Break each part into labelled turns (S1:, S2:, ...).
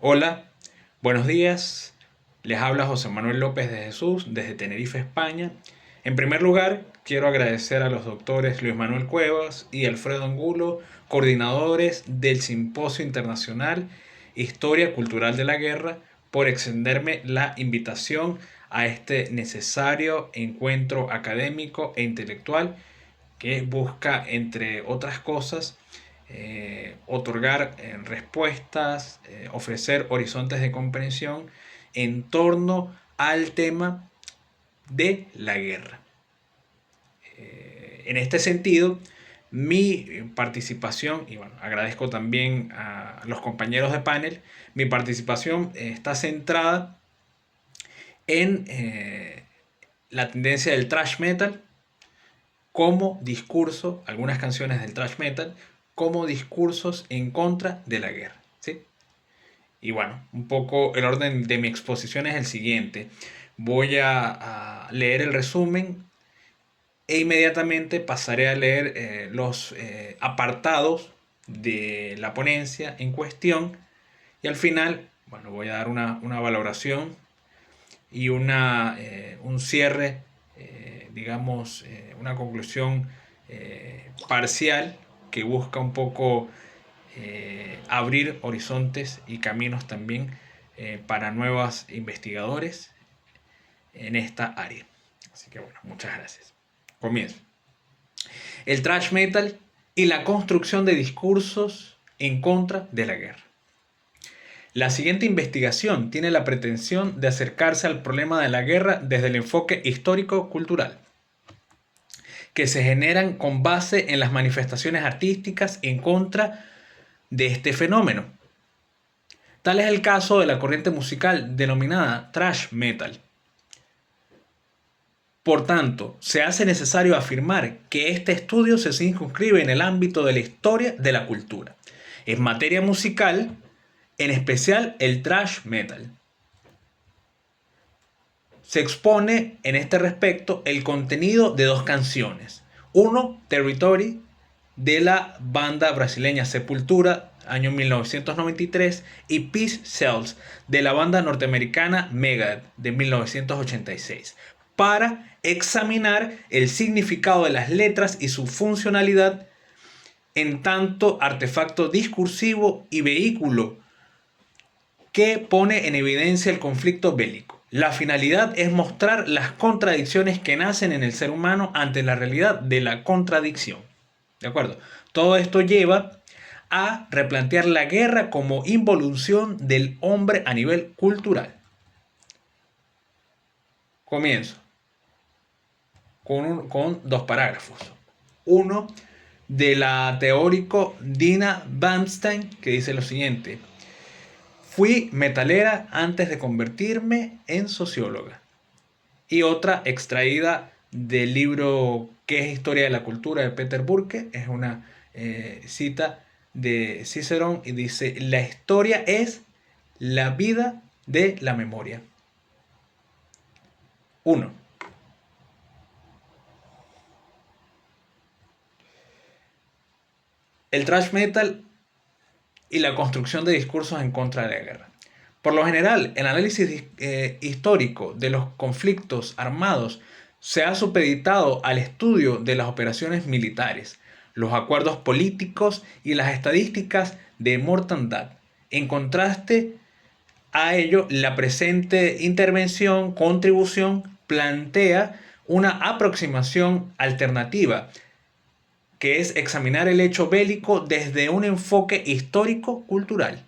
S1: Hola, buenos días. Les habla José Manuel López de Jesús desde Tenerife, España. En primer lugar, quiero agradecer a los doctores Luis Manuel Cuevas y Alfredo Angulo, coordinadores del Simposio Internacional Historia Cultural de la Guerra, por extenderme la invitación a este necesario encuentro académico e intelectual que busca, entre otras cosas, otorgar respuestas, ofrecer horizontes de comprensión en torno al tema de la guerra. En este sentido, mi participación, y bueno, agradezco también a los compañeros de panel, mi participación está centrada en la tendencia del thrash metal como discurso, algunas canciones del thrash metal, como discursos en contra de la guerra. ¿Sí? Y bueno, un poco el orden de mi exposición es el siguiente. Voy a leer el resumen e inmediatamente pasaré a leer los apartados de la ponencia en cuestión y al final, bueno, voy a dar una valoración y un cierre, digamos, una conclusión parcial que busca un poco abrir horizontes y caminos también para nuevos investigadores en esta área. Así que bueno, muchas gracias. Comienzo. El thrash metal y la construcción de discursos en contra de la guerra. La siguiente investigación tiene la pretensión de acercarse al problema de la guerra desde el enfoque histórico-cultural, que se generan con base en las manifestaciones artísticas en contra de este fenómeno. Tal es el caso de la corriente musical denominada thrash metal. Por tanto, se hace necesario afirmar que este estudio se circunscribe en el ámbito de la historia de la cultura. En materia musical, en especial el thrash metal. Se expone en este respecto el contenido de dos canciones. Uno, Territory, de la banda brasileña Sepultura, año 1993, y Peace Sells, de la banda norteamericana Megadeth, de 1986, para examinar el significado de las letras y su funcionalidad en tanto artefacto discursivo y vehículo que pone en evidencia el conflicto bélico. La finalidad es mostrar las contradicciones que nacen en el ser humano ante la realidad de la contradicción. ¿De acuerdo? Todo esto lleva a replantear la guerra como involución del hombre a nivel cultural. Comienzo con dos parágrafos. Uno de la teórico Dina Bernstein, que dice lo siguiente: fui metalera antes de convertirme en socióloga. Y otra extraída del libro ¿Qué es historia de la cultura? De Peter Burke. Es una cita de Cicerón y dice: la historia es la vida de la memoria. 1. El thrash metal y la construcción de discursos en contra de la guerra. Por lo general, el análisis histórico de los conflictos armados se ha supeditado al estudio de las operaciones militares, los acuerdos políticos y las estadísticas de mortandad. En contraste a ello, la presente contribución plantea una aproximación alternativa, que es examinar el hecho bélico desde un enfoque histórico-cultural,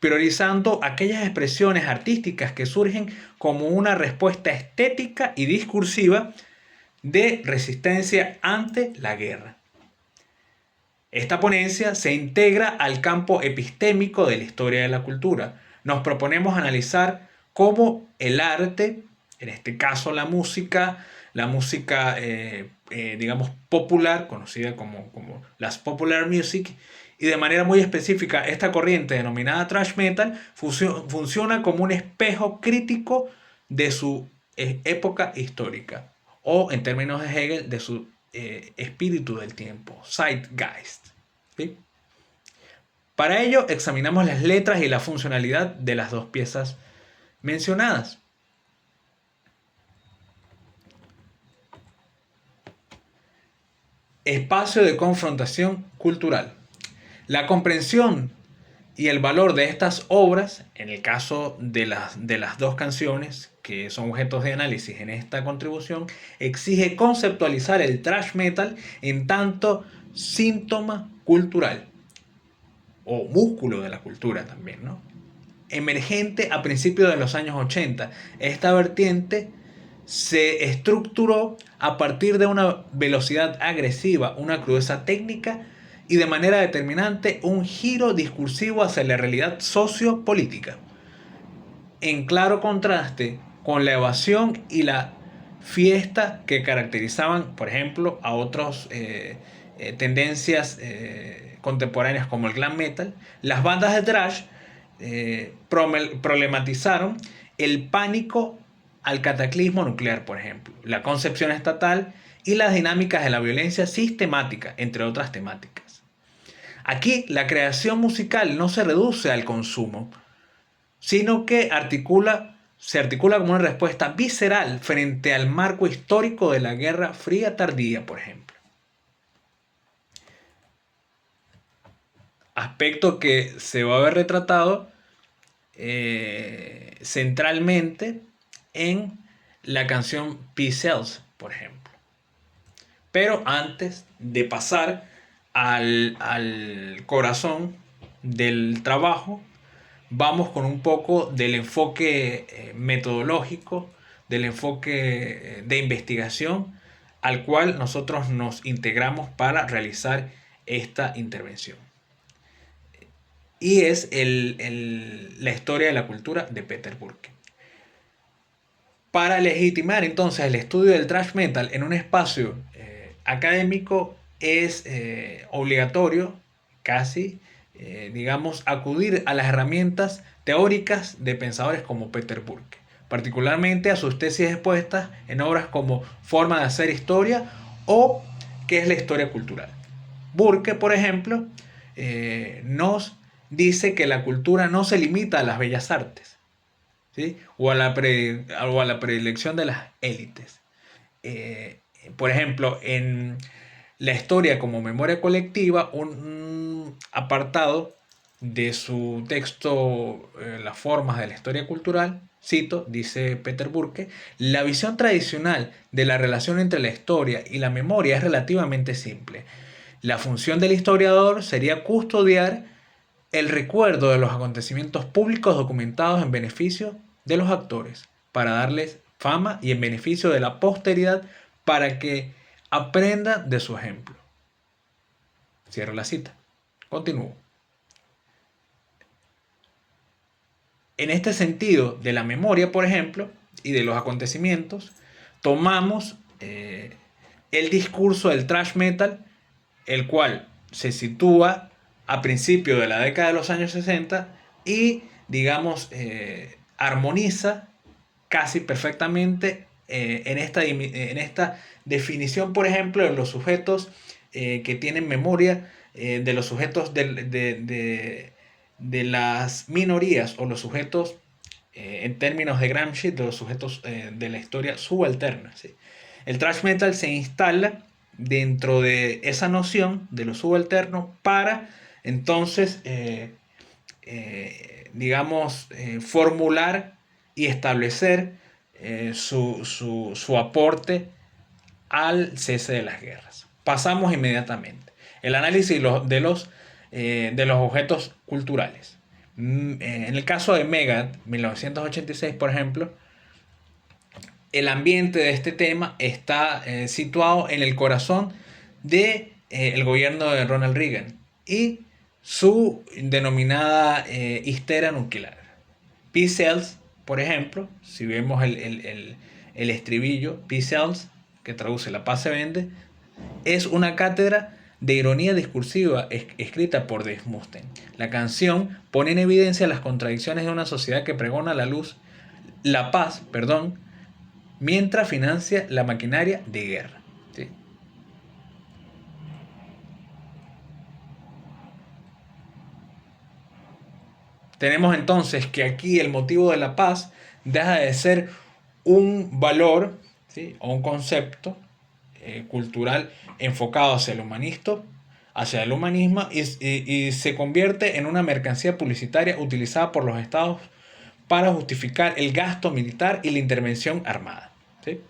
S1: priorizando aquellas expresiones artísticas que surgen como una respuesta estética y discursiva de resistencia ante la guerra. Esta ponencia se integra al campo epistémico de la historia de la cultura. Nos proponemos analizar cómo el arte, en este caso la música digamos popular, conocida como las popular music, y de manera muy específica esta corriente denominada thrash metal, funciona como un espejo crítico de su época histórica, o en términos de Hegel, de su espíritu del tiempo, Zeitgeist. ¿Sí? Para ello, examinamos las letras y la funcionalidad de las dos piezas mencionadas. Espacio de confrontación cultural. La comprensión y el valor de estas obras, en el caso de las dos canciones que son objetos de análisis en esta contribución, exige conceptualizar el thrash metal en tanto síntoma cultural o músculo de la cultura también, ¿no? Emergente a principios de los años 80, esta vertiente se estructuró a partir de una velocidad agresiva, una crudeza técnica y de manera determinante un giro discursivo hacia la realidad sociopolítica, en claro contraste con la evasión y la fiesta que caracterizaban, por ejemplo, a otras tendencias contemporáneas como el glam metal. Las bandas de thrash problematizaron el pánico al cataclismo nuclear, por ejemplo, la concepción estatal y las dinámicas de la violencia sistemática, entre otras temáticas. Aquí la creación musical no se reduce al consumo, sino que se articula como una respuesta visceral frente al marco histórico de la Guerra Fría tardía, por ejemplo. Aspecto que se va a ver retratado centralmente en la canción Peace Sells, por ejemplo. Pero antes de pasar al corazón del trabajo, vamos con un poco del enfoque metodológico, del enfoque de investigación al cual nosotros nos integramos para realizar esta intervención. Y es la historia de la cultura de Peter Burke. Para legitimar entonces el estudio del thrash metal en un espacio académico es obligatorio, casi, digamos, acudir a las herramientas teóricas de pensadores como Peter Burke, particularmente a sus tesis expuestas en obras como Forma de hacer historia o ¿Qué es la historia cultural? Burke, por ejemplo, nos dice que la cultura no se limita a las bellas artes, ¿sí? O a la predilección de las élites. Eh, por ejemplo, en la historia como memoria colectiva, un apartado de su texto Las formas de la historia cultural, cito, dice Peter Burke, la visión tradicional de la relación entre la historia y la memoria es relativamente simple. La función del historiador sería custodiar el recuerdo de los acontecimientos públicos documentados en beneficio de los actores, para darles fama y en beneficio de la posteridad para que aprenda de su ejemplo. Cierro la cita. Continúo. En este sentido de la memoria, por ejemplo, y de los acontecimientos, tomamos el discurso del thrash metal, el cual se sitúa a principios de la década de los años 60 y, digamos, armoniza casi perfectamente en esta definición, por ejemplo, de los sujetos que tienen memoria, de los sujetos de las minorías o los sujetos, en términos de Gramsci, de los sujetos de la historia subalterna. ¿Sí? El thrash metal se instala dentro de esa noción de lo subalterno para entonces, digamos, formular y establecer su aporte al cese de las guerras. Pasamos inmediatamente. El análisis de los objetos culturales. En el caso de Megadeth, 1986, por ejemplo, el ambiente de este tema está situado en el corazón del gobierno de Ronald Reagan y su denominada histeria nuclear. Peace Sells, por ejemplo, si vemos el estribillo, Peace Sells, que traduce La paz se vende, es una cátedra de ironía discursiva escrita por Dave Mustaine. La canción pone en evidencia las contradicciones de una sociedad que pregona la paz, mientras financia la maquinaria de guerra. ¿Sí? Tenemos entonces que aquí el motivo de la paz deja de ser un valor, ¿sí?, o un concepto cultural enfocado hacia el humanismo y se convierte en una mercancía publicitaria utilizada por los estados para justificar el gasto militar y la intervención armada. ¿Sí?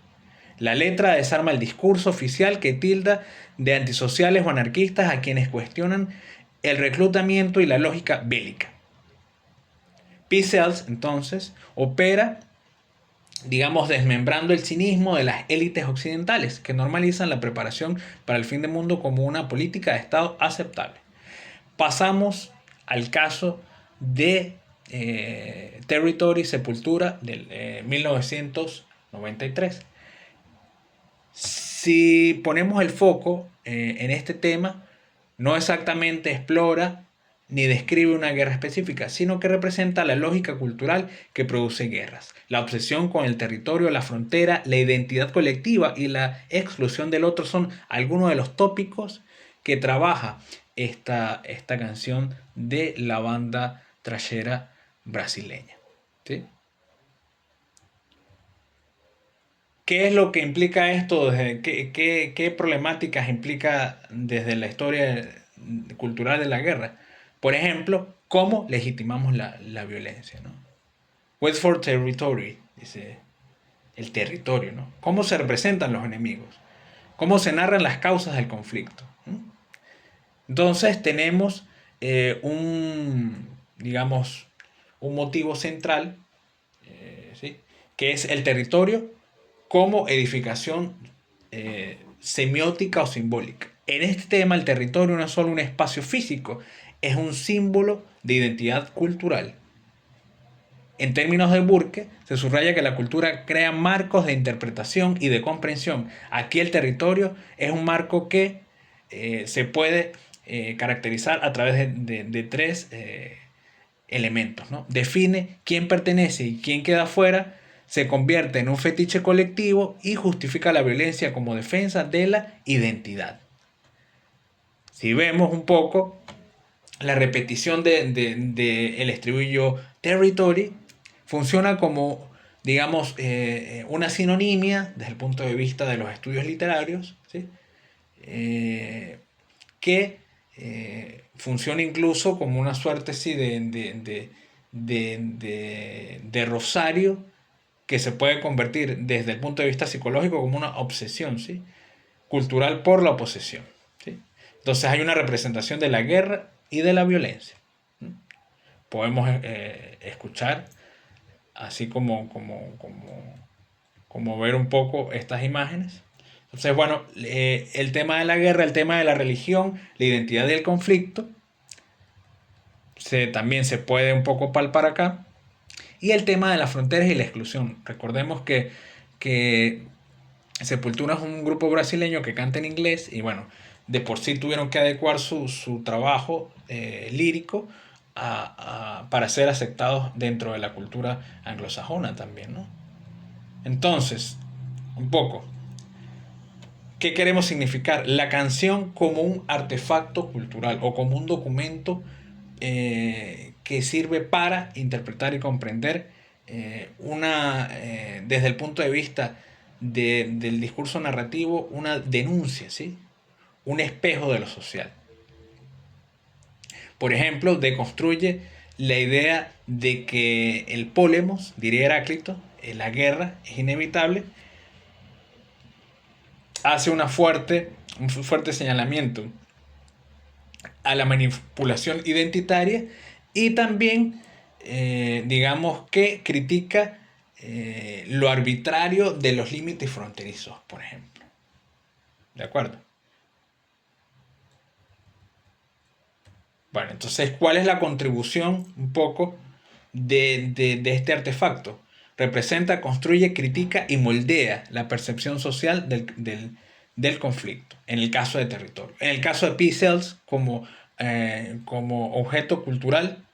S1: La letra desarma el discurso oficial que tilda de antisociales o anarquistas a quienes cuestionan el reclutamiento y la lógica bélica. P-Cells, entonces, opera, digamos, desmembrando el cinismo de las élites occidentales que normalizan la preparación para el fin del mundo como una política de Estado aceptable. Pasamos al caso de Territory Sepultura del 1993. Si ponemos el foco en este tema, no exactamente explora ni describe una guerra específica, sino que representa la lógica cultural que produce guerras. La obsesión con el territorio, la frontera, la identidad colectiva y la exclusión del otro son algunos de los tópicos que trabaja esta canción de la banda trashera brasileña. ¿Sí? ¿Qué es lo que implica esto? ¿Qué problemáticas implica desde la historia cultural de la guerra? Por ejemplo, ¿cómo legitimamos la violencia? ¿No? Wait for territory, dice el territorio. ¿No? ¿Cómo se representan los enemigos? ¿Cómo se narran las causas del conflicto? ¿Mm? Entonces tenemos digamos, un motivo central, ¿sí?, que es el territorio como edificación semiótica o simbólica. En este tema, el territorio no es solo un espacio físico, es un símbolo de identidad cultural. En términos de Burke, se subraya que la cultura crea marcos de interpretación y de comprensión. Aquí el territorio es un marco que se puede caracterizar a través de tres elementos, ¿no? Define quién pertenece y quién queda fuera, se convierte en un fetiche colectivo y justifica la violencia como defensa de la identidad. Si vemos un poco la repetición el estribillo territory, funciona como, digamos, una sinonimia desde el punto de vista de los estudios literarios, ¿sí?, que funciona incluso como una suerte, sí, de rosario que se puede convertir desde el punto de vista psicológico como una obsesión, ¿sí?, cultural por la posesión. ¿Sí? Entonces hay una representación de la guerra y de la violencia. ¿Sí? Podemos escuchar, así como ver un poco estas imágenes. Entonces, bueno, el tema de la guerra, el tema de la religión, la identidad del conflicto, también se puede un poco palpar acá. Y el tema de las fronteras y la exclusión. Recordemos que Sepultura es un grupo brasileño que canta en inglés y bueno, de por sí tuvieron que adecuar su trabajo lírico para ser aceptados dentro de la cultura anglosajona también, ¿no? Entonces, un poco, ¿qué queremos significar? La canción como un artefacto cultural o como un documento que sirve para interpretar y comprender desde el punto de vista del discurso narrativo, una denuncia, ¿sí?, un espejo de lo social. Por ejemplo, deconstruye la idea de que el pólemos, diría Heráclito, la guerra es inevitable, hace un fuerte señalamiento a la manipulación identitaria y también, digamos, que critica lo arbitrario de los límites fronterizos, por ejemplo. ¿De acuerdo? Bueno, entonces, ¿cuál es la contribución un poco de este artefacto? Representa, construye, critica y moldea la percepción social del conflicto, en el caso de territorio. En el caso de P-Cells, como objeto cultural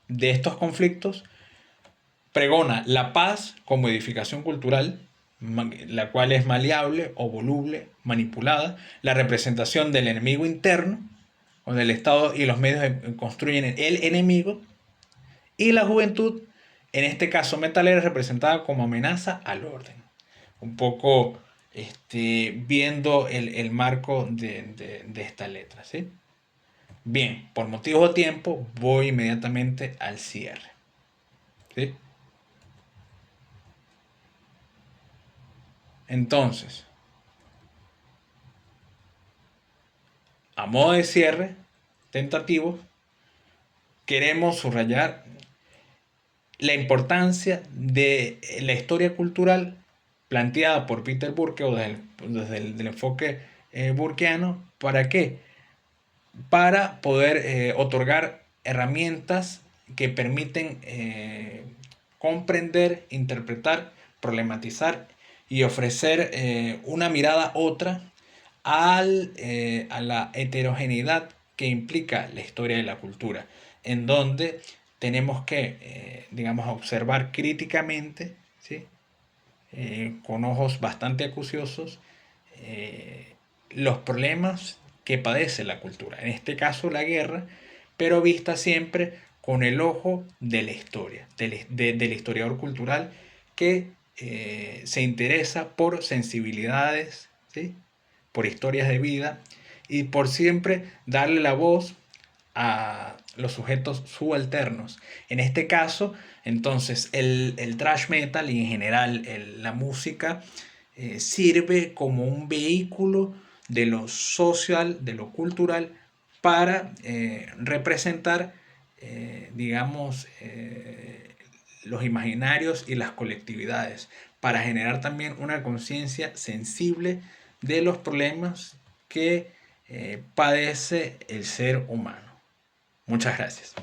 S1: de estos conflictos, pregona la paz como edificación cultural, la cual es maleable o voluble, manipulada, la representación del enemigo interno, donde el Estado y los medios construyen el enemigo, Y la juventud, en este caso metalera, es representada como amenaza al orden. Un poco viendo el marco de esta letra, ¿sí? Bien, por motivos de tiempo voy inmediatamente al cierre, ¿sí? Entonces, a modo de cierre tentativo, queremos subrayar la importancia de la historia cultural planteada por Peter Burke o desde el del enfoque burkeano. ¿Para qué? Para poder otorgar herramientas que permiten comprender, interpretar, problematizar y ofrecer una mirada otra a la heterogeneidad que implica la historia de la cultura, en donde tenemos que, digamos, observar críticamente, ¿sí? Con ojos bastante acuciosos, los problemas que padece la cultura, en este caso la guerra, pero vista siempre con el ojo de la historia, del historiador cultural que se interesa por sensibilidades, ¿sí? Por historias de vida y por siempre darle la voz a los sujetos subalternos. En este caso, entonces, el thrash metal y en general la música sirve como un vehículo de lo social, de lo cultural, para representar, digamos, los imaginarios y las colectividades, para generar también una conciencia sensible de los problemas que padece el ser humano. Muchas gracias.